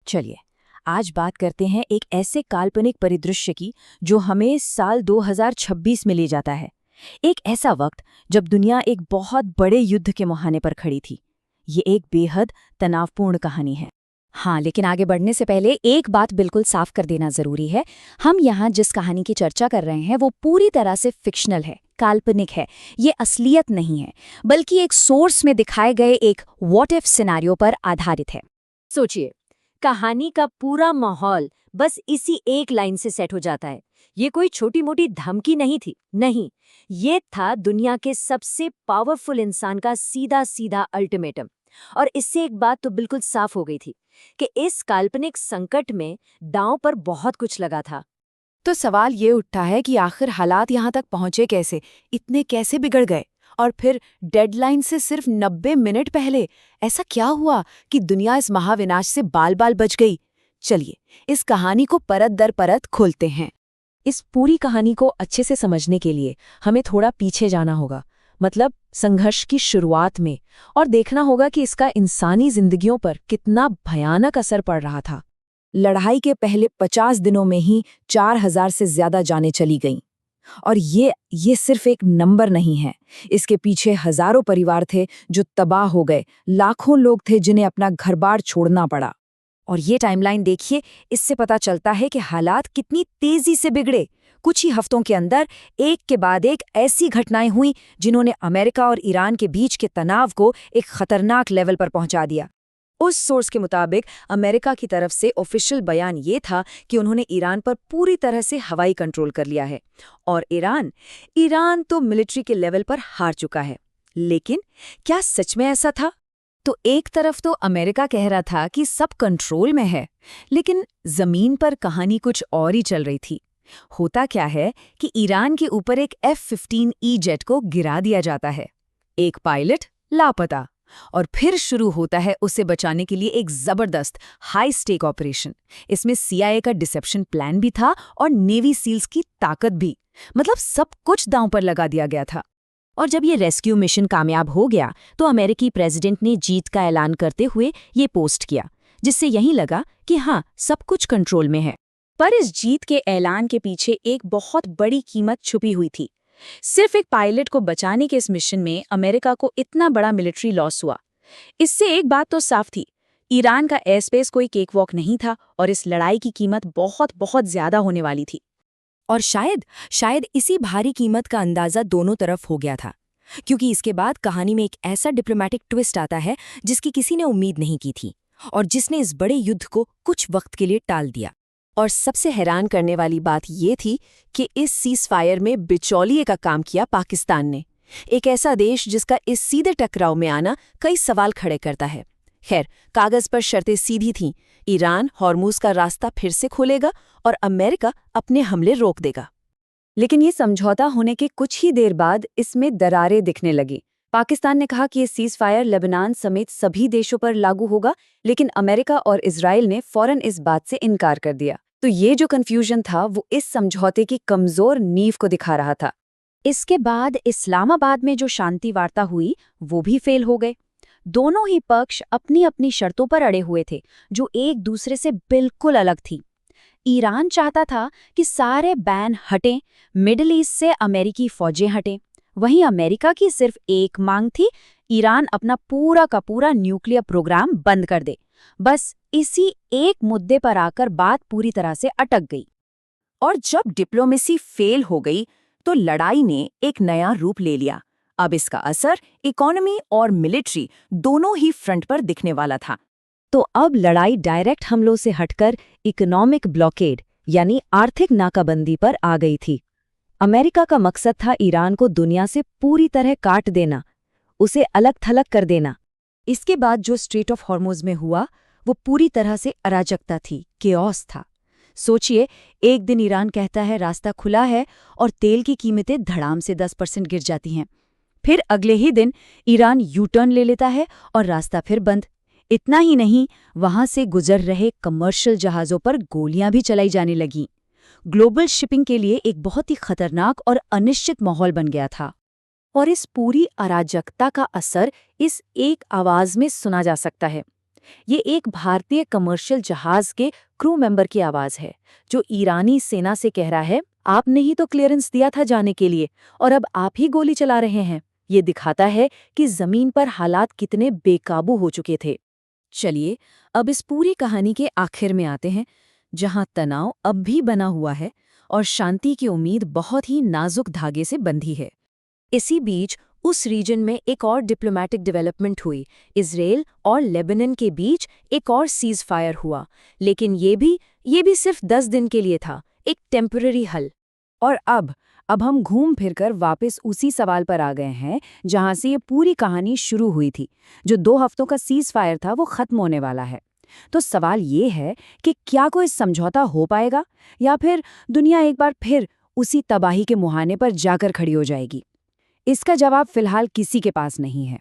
चलिए आज बात करते हैं एक ऐसे काल्पनिक परिदृश्य की जो हमें साल 2026 में ले जाता है। एक ऐसा वक्त जब दुनिया एक बहुत बड़े युद्ध के मुहाने पर खड़ी थी। ये एक बेहद तनावपूर्ण कहानी है। हाँ, लेकिन आगे बढ़ने से पहले एक बात बिल्कुल साफ कर देना जरूरी है। हम यहाँ जिस कहानी की चर्चा कर रहे हैं वो पूरी तरह से फिक्शनल है, काल्पनिक है। ये असलियत नहीं है, बल्कि एक सोर्स में दिखाए गए एक व्हाट इफ सिनेरियो पर आधारित है। सोचिए, कहानी का पूरा माहौल बस इसी एक लाइन से सेट हो जाता है। ये कोई छोटी मोटी धमकी नहीं थी, नहीं, ये था दुनिया के सबसे पावरफुल इंसान का सीधा सीधा अल्टीमेटम। और इससे एक बात तो बिल्कुल साफ हो गई थी कि इस काल्पनिक संकट में दांव पर बहुत कुछ लगा था। तो सवाल ये उठता है कि आखिर हालात यहाँ तक पहुंचे कैसे, इतने कैसे बिगड़ गए, और फिर डेडलाइन से सिर्फ 90 मिनट पहले ऐसा क्या हुआ कि दुनिया इस महाविनाश से बाल बाल बच गई। चलिए इस कहानी को परत दर परत खोलते हैं। इस पूरी कहानी को अच्छे से समझने के लिए हमें थोड़ा पीछे जाना होगा, मतलब संघर्ष की शुरुआत में, और देखना होगा कि इसका इंसानी जिंदगियों पर कितना भयानक असर पड़ रहा था। लड़ाई के पहले 50 दिनों में ही 4000 से ज्यादा जानें चली गईं। और ये सिर्फ एक नंबर नहीं है, इसके पीछे हजारों परिवार थे जो तबाह हो गए, लाखों लोग थे जिन्हें अपना घर-बार छोड़ना पड़ा। और ये टाइमलाइन देखिए, इससे पता चलता है कि हालात कितनी तेजी से बिगड़े। कुछ ही हफ्तों के अंदर एक के बाद एक ऐसी घटनाएं हुई जिन्होंने अमेरिका और ईरान के बीच के तनाव को एक खतरनाक लेवल पर पहुंचा दिया। उस सोर्स के मुताबिक अमेरिका की तरफ से ऑफिशियल बयान ये था कि उन्होंने ईरान पर पूरी तरह से हवाई कंट्रोल कर लिया है, और ईरान तो मिलिट्री के लेवल पर हार चुका है। लेकिन क्या सच में ऐसा था? तो एक तरफ तो अमेरिका कह रहा था कि सब कंट्रोल में है, लेकिन जमीन पर कहानी कुछ और ही चल रही थी। होता क्या है कि ईरान के ऊपर एक F-15E जेट को गिरा दिया जाता है, एक पायलट लापता, और फिर शुरू होता है उसे बचाने के लिए एक जबरदस्त हाई स्टेक ऑपरेशन। इसमें CIA का डिसेप्शन प्लान भी था और नेवी सील्स की ताकत भी, मतलब सब कुछ दांव पर लगा दिया गया था। और जब ये रेस्क्यू मिशन कामयाब हो गया तो अमेरिकी प्रेसिडेंट ने जीत का ऐलान करते हुए ये पोस्ट किया, जिससे यही लगा कि हाँ, सब कुछ कंट्रोल में है। पर इस जीत के ऐलान के पीछे एक बहुत बड़ी कीमत छुपी हुई थी। सिर्फ एक पायलट को बचाने के इस मिशन में अमेरिका को इतना बड़ा मिलिट्री लॉस हुआ। इससे एक बात तो साफ थी, ईरान का एयर स्पेस कोई केक वॉक नहीं था, और इस लड़ाई की कीमत बहुत बहुत ज्यादा होने वाली थी। और शायद इसी भारी कीमत का अंदाजा दोनों तरफ हो गया था, क्योंकि इसके बाद कहानी में एक ऐसा डिप्लोमेटिक ट्विस्ट आता है जिसकी किसी ने उम्मीद नहीं की थी, और जिसने इस बड़े युद्ध को कुछ वक्त के लिए टाल दिया। और सबसे हैरान करने वाली बात ये थी कि इस सीज़फायर में बिचौलिए का काम किया पाकिस्तान ने, एक ऐसा देश जिसका इस सीधे टकराव में आना कई सवाल खड़े करता है। खैर, कागज पर शर्तें सीधी थीं, ईरान हॉर्मुज़ का रास्ता फिर से खोलेगा और अमेरिका अपने हमले रोक देगा। लेकिन ये समझौता होने के कुछ ही देर बाद इसमें दरारें दिखने लगी। पाकिस्तान ने कहा कि ये सीज़फायर लेबनान समेत सभी देशों पर लागू होगा, लेकिन अमेरिका और इजराइल ने फौरन इस बात से इनकार कर दिया। तो ये जो कन्फ्यूजन था वो इस समझौते की कमजोर नींव को दिखा रहा था। इसके बाद इस्लामाबाद में जो शांति वार्ता हुई वो भी फेल हो गए। दोनों ही पक्ष अपनी अपनी शर्तों पर अड़े हुए थे, जो एक दूसरे से बिल्कुल अलग थी। ईरान चाहता था कि सारे बैन हटें, मिडिल ईस्ट से अमेरिकी फौजें हटें। वहीं अमेरिका की सिर्फ एक मांग थी, ईरान अपना पूरा का पूरा न्यूक्लियर प्रोग्राम बंद कर दे। बस इसी एक मुद्दे पर आकर बात पूरी तरह से अटक गई। और जब डिप्लोमेसी फेल हो गई तो लड़ाई ने एक नया रूप ले लिया। अब इसका असर इकोनॉमी और मिलिट्री दोनों ही फ्रंट पर दिखने वाला था। तो अब लड़ाई डायरेक्ट हमलों से हटकर इकोनॉमिक ब्लॉकेड यानी आर्थिक नाकाबंदी पर आ गई थी। अमेरिका का मकसद था ईरान को दुनिया से पूरी तरह काट देना, उसे अलग थलग कर देना। इसके बाद जो स्ट्रेट ऑफ हॉर्मुज़ में हुआ वो पूरी तरह से अराजकता थी, केओस था। सोचिए, एक दिन ईरान कहता है रास्ता खुला है और तेल की कीमतें धड़ाम से 10% गिर जाती हैं। फिर अगले ही दिन ईरान यू टर्न ले लेता है और रास्ता फिर बंद। इतना ही नहीं, वहां से गुजर रहे कमर्शियल जहाज़ों पर गोलियां भी चलाई जाने लगीं। ग्लोबल शिपिंग के लिए एक बहुत ही खतरनाक और अनिश्चित माहौल बन गया था। और इस पूरी अराजकता का असर इस एक आवाज में सुना जा सकता है, ये एक भारतीय कमर्शियल जहाज के क्रू मेंबर की आवाज है, जो ईरानी सेना से कह रहा है, आपने ही तो क्लियरेंस दिया था जाने के लिए और अब आप ही गोली चला रहे हैं। ये दिखाता है कि जमीन पर हालात कितने बेकाबू हो चुके थे। चलिए अब इस पूरी कहानी के आखिर में आते हैं, जहां तनाव अब भी बना हुआ है और शांति की उम्मीद बहुत ही नाजुक धागे से बंधी है। इसी बीच उस रीजन में एक और डिप्लोमेटिक डेवलपमेंट हुई। इजराइल और लेबनान के बीच एक और सीज फायर हुआ, लेकिन ये भी सिर्फ 10 दिन के लिए था, एक टेम्पररी हल। और अब हम घूम फिरकर वापस उसी सवाल पर आ गए हैं जहां से ये पूरी कहानी शुरू हुई थी। जो 2 हफ्तों का सीज फायर था वो खत्म होने वाला है। तो सवाल ये है कि क्या कोई समझौता हो पाएगा या फिर दुनिया एक बार फिर उसी तबाही के मुहाने पर जाकर खड़ी हो जाएगी। इसका जवाब फिलहाल किसी के पास नहीं है।